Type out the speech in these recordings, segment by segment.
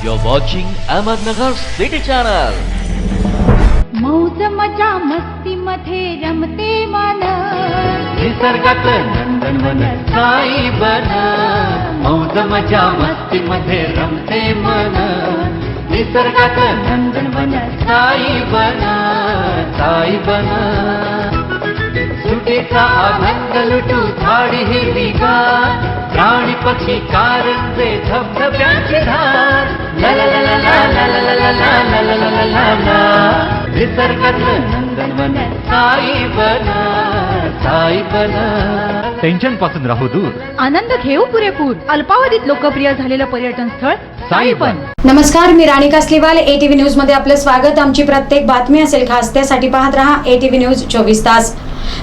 You're watching Ahmednagar City Channel. मौज मजा मस्ती मध्ये रमते मन निसर्गात नंदनवन साई बन मौज मजा मस्ती मध्ये रमते मन निसर्गात नंदनवन साई बन सुटीचा आनंद लुटू झाडी हिरवीगार प्राणी पक्षी कारंजे धबधब्यांची धार ला ला ला ला ला ला ला ला ला ला ला ला ला ला ला निसर्गातलं नंदनवन साई बन टेन्शन पासून राहू दूर आनंद घेऊ पुरेपूर अल्पावधीत लोकप्रिय झालेलं पर्यटन स्थळ साईबन. नमस्कार, मी राणी कासलीवाल. ATV न्यूज मध्ये आपलं स्वागत. आमची प्रत्येक बातमी असेल खास त्यासाठी पाहत रहा ATV न्यूज 24 तास.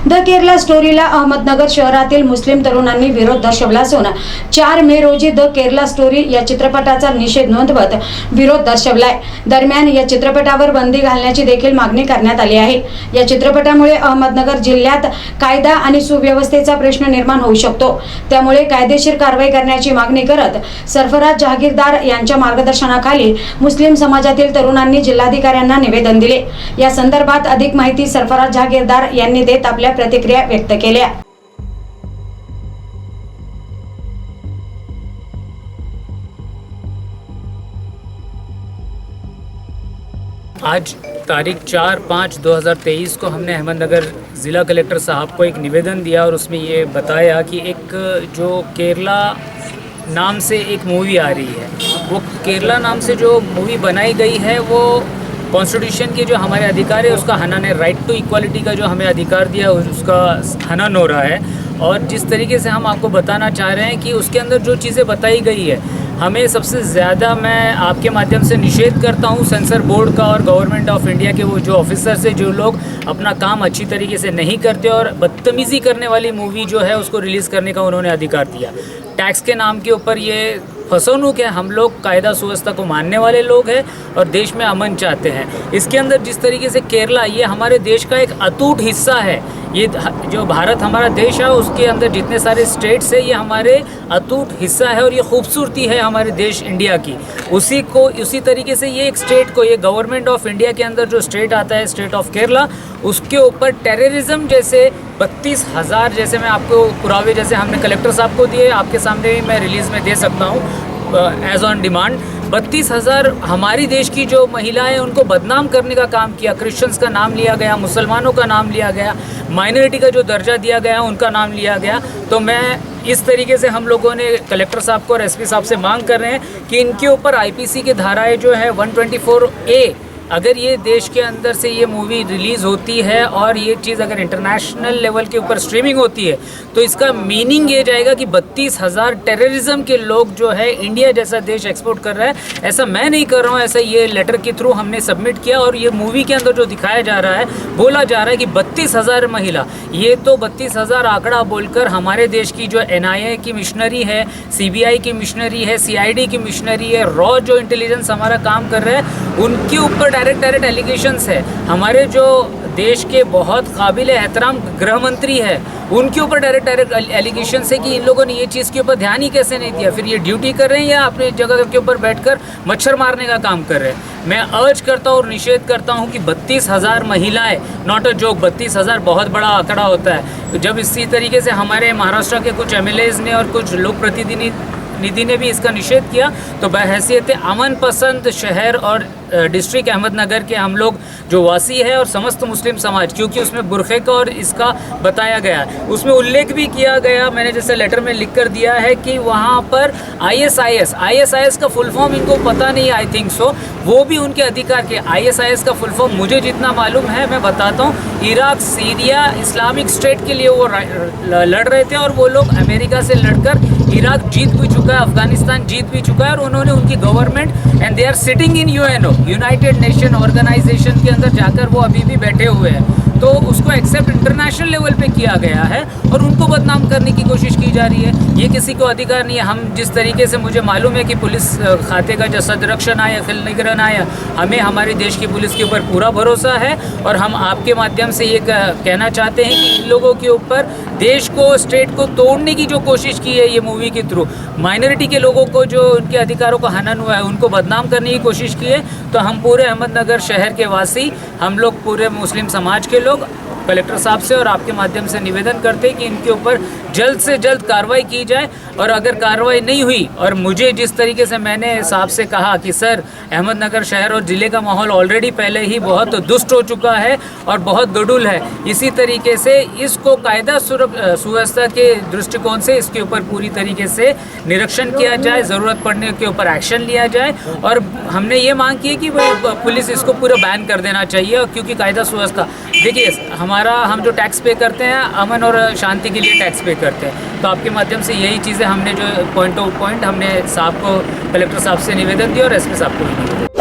द केरला स्टोरीला अहमदनगर शहरातील मुस्लिम तरुणांनी विरोध दर्शवला असून 4 मे रोजी द केरला स्टोरी या चित्रपटाचा निषेध नोंदवत विरोध दर्शवलाय. दरम्यान या चित्रपटावर बंदी घालण्याची देखील मागणी करण्यात आली आहे. या चित्रपटामुळे अहमदनगर जिल्ह्यात कायदा आणि सुव्यवस्थेचा प्रश्न निर्माण होऊ शकतो. त्यामुळे कायदेशीर कारवाई करण्याची मागणी करत सरफराज जहागीरदार यांच्या मार्गदर्शनाखाली मुस्लिम समाजातील तरुणांनी जिल्हाधिकाऱ्यांना निवेदन दिले. या संदर्भात अधिक माहिती सरफराज जहागीरदार यांनी देत आपल्या प्रतिक्रिया व्यक्त केल्या. आज तारीख 4/5/2023 को हमने अहमदनगर ज़िला कलेक्टर साहब को एक निवेदन दिया और उसमें ये बताया कि एक जो केरला नाम से एक मूवी आ रही है, वो केरला नाम से जो मूवी बनाई गई है वो कॉन्स्टिट्यूशन के जो हमारे अधिकार है उसका हनन है. राइट टू इक्वालिटी का जो हमें अधिकार दिया उसका हनन हो रहा है. और जिस तरीके से हम आपको बताना चाह रहे हैं कि उसके अंदर जो चीज़ें बताई गई है, हमें सबसे ज़्यादा मैं आपके माध्यम से निषेध करता हूँ सेंसर बोर्ड का और गवर्नमेंट ऑफ इंडिया के वो जो ऑफिसर्स है, जो लोग अपना काम अच्छी तरीके से नहीं करते और बदतमीज़ी करने वाली मूवी जो है उसको रिलीज़ करने का उन्होंने अधिकार दिया. टैक्स के नाम के ऊपर ये फसवणूक है. हम लोग कायदा सुव्यवस्था को मानने वाले लोग हैं और देश में अमन चाहते हैं. इसके अंदर जिस तरीके से केरला ये हमारे देश का एक अटूट हिस्सा है. ये जो भारत हमारा देश है उसके अंदर जितने सारे स्टेट्स है ये हमारे अटूट हिस्सा है और ये खूबसूरती है हमारे देश इंडिया की. उसी तरीके से ये एक स्टेट को, ये गवर्नमेंट ऑफ इंडिया के अंदर जो स्टेट आता है, स्टेट ऑफ केरला, उसके ऊपर टेररिज्म जैसे 32,000 जैसे मैं आपको पुरावे जैसे हमने कलेक्टर साहब को दिए, आपके सामने भी मैं रिलीज़ में दे सकता हूँ एज ऑन डिमांड. 32,000 हमारी देश की जो महिलाएं उनको बदनाम करने का काम किया. क्रिश्चियंस का नाम लिया गया, मुसलमानों का नाम लिया गया, माइनॉरिटी का जो दर्जा दिया गया उनका नाम लिया गया. तो मैं इस तरीके से हम लोगों ने कलेक्टर साहब को और SP साहब से मांग कर रहे हैं कि इनके ऊपर IPC के धाराएं जो है 124A, अगर ये देश के अंदर से ये मूवी रिलीज़ होती है और ये चीज़ अगर इंटरनेशनल लेवल के ऊपर स्ट्रीमिंग होती है तो इसका मीनिंग ये जाएगा कि 32,000 टेररिज्म के लोग जो है इंडिया जैसा देश एक्सपोर्ट कर रहा है. ऐसा मैं नहीं कर रहा हूँ, ऐसा ये लेटर के थ्रू हमने सबमिट किया. और ये मूवी के अंदर जो दिखाया जा रहा है, बोला जा रहा है कि 32,000 महिला, ये तो 32,000 आंकड़ा बोलकर हमारे देश की जो NIA की मिशनरी है, CBI की मिशनरी है, CID की मिशनरी है, रॉ जो इंटेलिजेंस हमारा काम कर रहा है, उनके ऊपर डायरेक्ट एलिगेशंस है. हमारे जो देश के बहुत काबिल एहतराम गृह मंत्री है, उनके ऊपर डायरेक्ट एलिगेशंस है कि इन लोगों ने ये चीज़ के ऊपर ध्यान ही कैसे नहीं दिया. फिर ये ड्यूटी कर रहे हैं या अपनी जगह के ऊपर बैठकर मच्छर मारने का काम कर रहे हैं. मैं अर्ज करता हूँ और निषेध करता हूँ कि 32,000 महिलाएं, नॉट अ जोक, 32,000 बहुत बड़ा आंकड़ा होता है. जब इसी तरीके से हमारे महाराष्ट्र के कुछ MLAs ने और कुछ लोक प्रतिनिधि ने भी इसका निषेध किया, तो बहैसियत अमन पसंद शहर और डिस्ट्रिक्ट अहमदनगर के हम लोग जो वासी है और समस्त मुस्लिम समाज, क्योंकि उसमें बुरखे का और इसका बताया गया, उसमें उल्लेख भी किया गया, मैंने जैसे लेटर में लिख कर दिया है कि वहाँ पर ISIS का फुल फॉर्म इनको पता नहीं, आई थिंक सो, वो भी उनके अधिकार के. ISIS का फुल फॉर्म मुझे जितना मालूम है मैं बताता हूँ, इराक, सीरिया, इस्लामिक स्टेट के लिए वो लड़ रहे थे और वो लोग अमेरिका से लड़कर इराक जीत भी चुका है, अफगानिस्तान जीत भी चुका है और उन्होंने उनकी government and they are sitting in UNO, United Nation Organisation के अंदर जाकर वो अभी भी बैठे हुए हैं. तो उसको एक्सेप्ट इंटरनेशनल लेवल पे किया गया है और उनको बदनाम करने की कोशिश की जा रही है। ये किसी को अधिकार नहीं है। हम जिस तरीके से मुझे मालूम है कि पुलिस खाते का जो सदरक्षण आया, खिल निगरान आया, हमें हमारे देश की पुलिस के ऊपर पूरा भरोसा है और हम आपके माध्यम से ये कहना चाहते हैं कि इन लोगों के ऊपर देश को, स्टेट को तोड़ने की जो कोशिश की है ये मूवी के थ्रू, माइनॉरिटी के लोगों को जो उनके अधिकारों का हनन हुआ है उनको बदनाम करने की कोशिश की है, तो हम पूरे अहमदनगर शहर के वासी, हम लोग पूरे मुस्लिम समाज के लोग कलेक्टर साहब से और आपके माध्यम से निवेदन करते हैं कि इनके ऊपर जल्द से जल्द कार्रवाई की जाए। और अगर कार्रवाई नहीं हुई, और मुझे जिस तरीके से मैंने साहब से कहा कि सर अहमदनगर शहर और ज़िले का माहौल ऑलरेडी पहले ही बहुत दुष्ट हो चुका है और बहुत गडुल है, इसी तरीके से इसको कायदा सुव्यवस्था के दृष्टिकोण से इसके ऊपर पूरी तरीके से निरीक्षण किया जाए, ज़रूरत पड़ने के ऊपर एक्शन लिया जाए। और हमने ये मांग की है कि पुलिस इसको पूरा बैन कर देना चाहिए, क्योंकि कायदा सुव्यवस्था, देखिए हम जो टैक्स पे करते हैं अमन और शांति के लिए टैक्स पे करते हैं, तो आपके माध्यम से यही चीज़ें हमने जो पॉइंट हमने साहब को, कलेक्टर साहब से निवेदन दिया और एसपी साहब को भी निवेदन दिया।